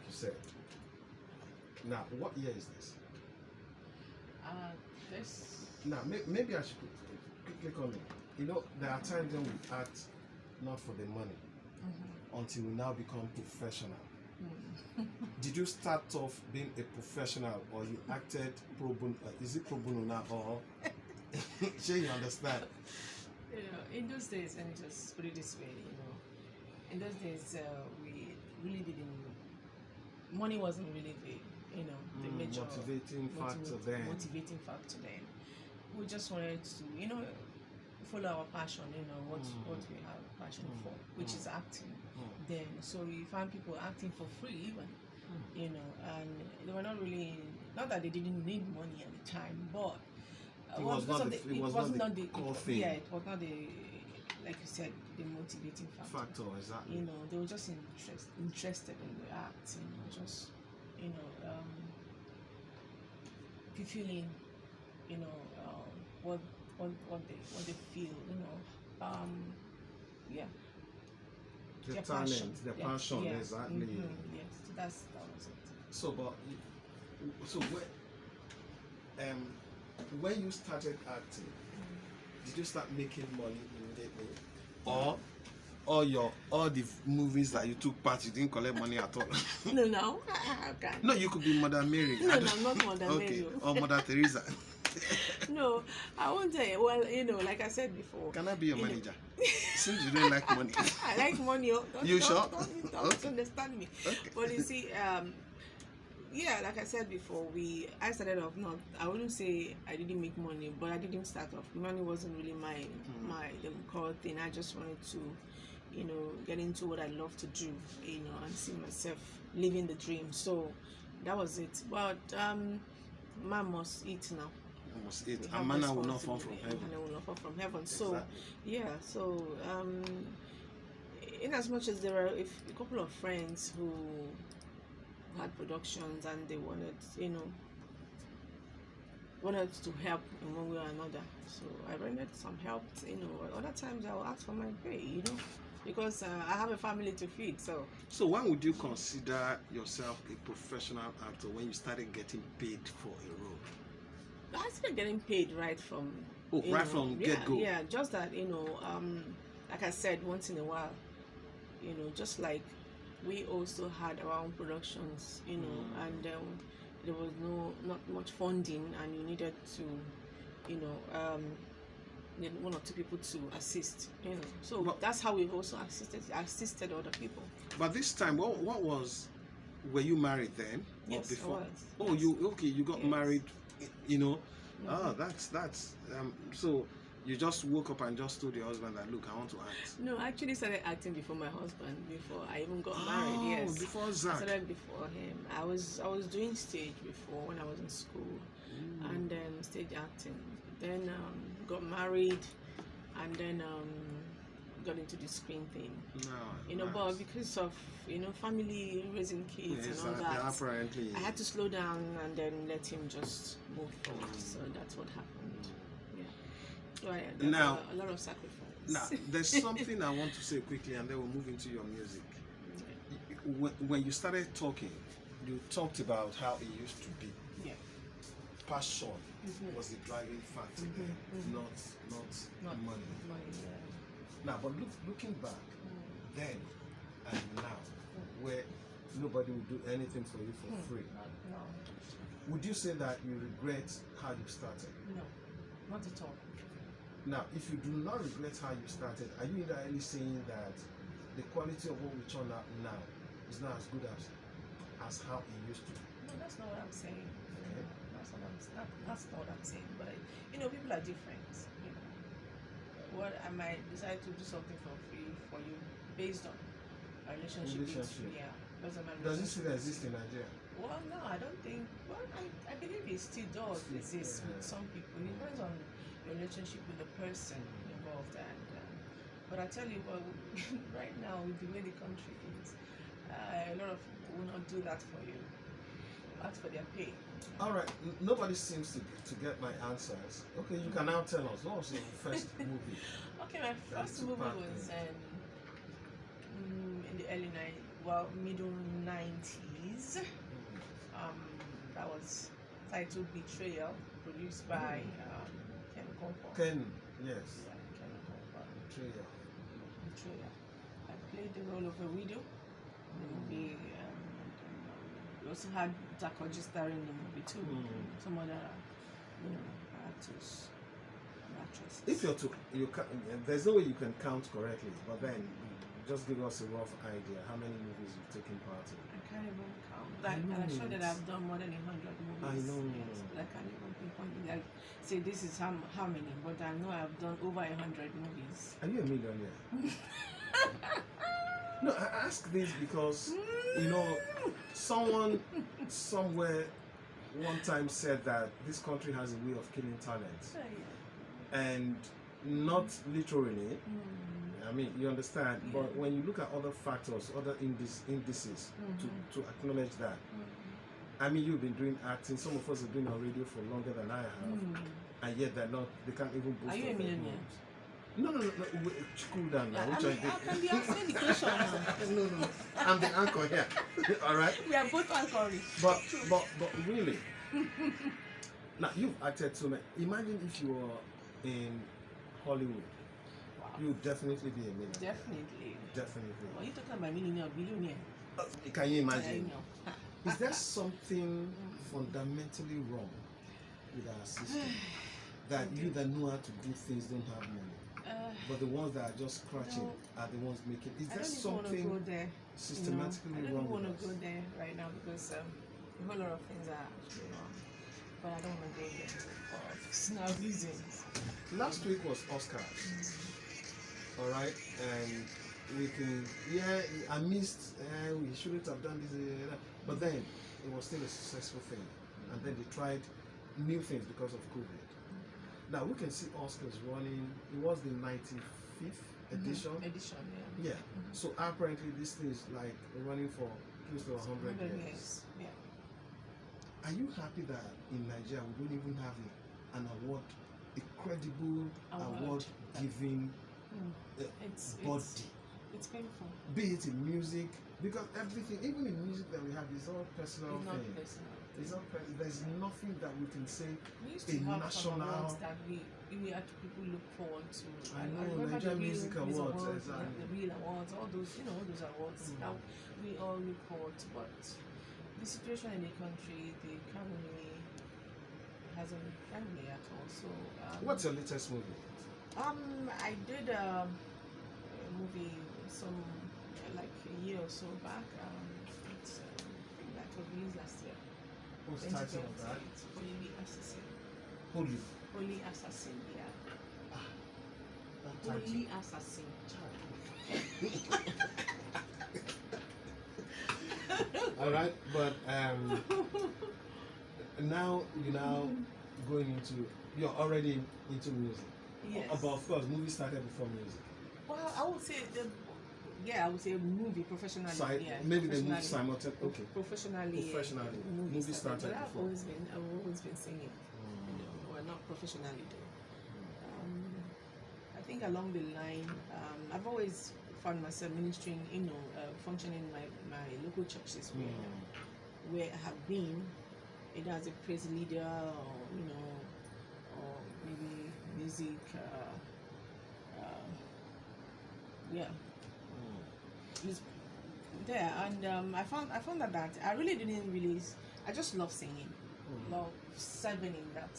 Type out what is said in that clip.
said. Now, what year is this? This. Now, maybe I should quickly comment. You know, there are times when we act not for the money until we now become professional. Did you start off being a professional, or you acted pro bono? Is it pro bono now, or sure you understand? You know, in those days, let me just put it this way, you know, in those days, we really didn't, money wasn't really the major motivating factor then. Motivating factor then. We just wanted to, you know, follow our passion, you know, what we have a passion for, which is acting. Then, so we found people acting for free even, you know, and they were not really, not that they didn't need money at the time, but it was not the core thing. Yeah, it was not the, like you said, the motivating factor. Exactly. You know, they were just interested in the act, you know, just, you know, feeling, you know, what they feel, you know, yeah. The Their talent, passion. the passion, yeah. exactly. Yes, so that was it. So, but when you started acting, did you start making money immediately, or all the movies that you took part, you didn't collect money at all? No. Okay. No, you could be Mother Mary. No, I'm not Mother Mary. Okay, or Mother Teresa. No, I won't say. Well, you know, like I said before. Can I be your manager? Since you don't like money. I like money. Sure? Don't understand me. Okay. But you see, yeah, like I said before, I started off not. I wouldn't say I didn't make money, but I didn't start off. Money wasn't really my the core thing. I just wanted to, you know, get into what I love to do, you know, and see myself living the dream. So that was it. But man must eat now. Must eat. A manna will not fall from heaven. Manna will not fall from heaven. Exactly. So yeah. So in as much as there were a couple of friends who had productions and they wanted, you know, to help in one way or another. So I rendered some help, you know. Other times I will ask for my pay, you know, because I have a family to feed. So when would you consider yourself a professional actor, when you started getting paid for a role? I started getting paid right from get go. Yeah, just that, you know, like I said, once in a while, you know, just like we also had our own productions, you know, and there was not much funding, and you needed to, you know, need one or two people to assist, you know. So that's how we've also assisted other people. But this time, what was? Were you married then? Yes, or before? I was. Oh, Yes. you got married, you know. That's so. You just woke up and just told your husband that, look, I want to act. No, I actually started acting before my husband, before I even got married. Yes, before Zach. I started before him. I was doing stage before when I was in school, and then stage acting. Then got married, and then got into the screen thing. No, you know, nice. but because of, you know, family, raising kids and all that, apparently I had to slow down and then let him just move forward. So that's what happened. Yeah. Now, a lot of sacrifice. Now, there's something I want to say quickly, and then we'll move into your music. When you started talking, you talked about how it used to be. Yeah. Passion was the driving factor there, not money. Now, but looking back, then and now, where nobody would do anything for you for free, would you say that you regret how you started? No, not at all. Now, if you do not regret how you started, are you indirectly saying that the quality of what we turn out now is not as good as how it used to? No, that's not what I'm saying. Okay. That's not what I'm saying. But you know, people are different. You know, what I might decide to do something for free for you based on a relationship. Yeah, based on my relationship. Does it still exist in Nigeria? Well, no, I don't think. Well, I believe it still does exist with some people. It depends on relationship with the person involved, and but I tell you what, right now with the way the country is, a lot of people will not do that for you. Ask for their pay. All right, nobody seems to get my answers. Okay, you can now tell us, what was your first movie? Okay, my first movie was in the early 90s. well, middle 90s. That was titled Betrayal, produced by Ken Comfort. Ken, yes. Yeah, Ken Comfort. Betrayal. Betrayal. I played the role of a widow in the movie. We also had Takoji starring in the movie too. Some other, actors and actresses. If you're to, there's no way you can count correctly, but then just give us a rough idea how many movies you've taken part in. I can't even count. I'm sure that I've done more than 100 movies. I know. Yes, but I can't even pinpoint it. Like, say this is how many, but I know I've done over 100 movies. Are you a millionaire? No, I ask this because someone somewhere one time said that this country has a way of killing talent, and not literally. I mean, you understand, but when you look at other factors, other indices to acknowledge that, I mean, you've been doing acting. Some of us have been on radio for longer than I have, and yet they can't even boast. Are you a millionaire? No. Cool down now. I can be answering the question now. No. I'm the anchor here. All right. We are both anchoring. But really, now you've acted so many. Imagine if you were in Hollywood. Wow. You'd definitely be a millionaire. Definitely. Are you talking about millionaire or billionaire? Can you imagine? I know. Is there something fundamentally wrong with our system? That you that know how to do things don't have money? But the ones that are just scratching are the ones making. Is there something systematically wrong? I don't want to go there right now because a whole lot of things are actually wrong. But I don't want to go there for personal reasons. Last week was Oscars. All right, and we can. I missed. We shouldn't have done this. But then it was still a successful thing, and then they tried new things because of COVID. Now we can see Oscars running. It was the 95th edition. Yeah. So apparently this thing is like running for close to 100 years. Yeah. Are you happy that in Nigeria we don't even have an award, a credible award-giving body? It's painful. Be it in music, because everything, even in music that we have, is all personal thing. It's all there's nothing that we can say we used to have some awards that we had people look forward to. I know, Nigerian Music Awards, exactly. The real awards, all those awards that we all look forward to. But the situation in the country, the economy hasn't been friendly at all. So what's your latest movie? I did a movie like a year or so back. It's that was released last year. What's the title of that? It's Holy Assassin. Holy Assassin, yeah. That Holy Assassin. All right, but now going into, you're already into music. Yes. But of course, movie started before music. Well, I would say I would say movie professionally. Maybe they moved simultaneously. Okay. Professionally. Movie started but I've before. always been singing. Well, not professionally though. I think along the line, I've always found myself ministering, functioning in my local churches where I have been, either as a praise leader or maybe music. It's there, and I found that I really didn't I just love singing, love serving in that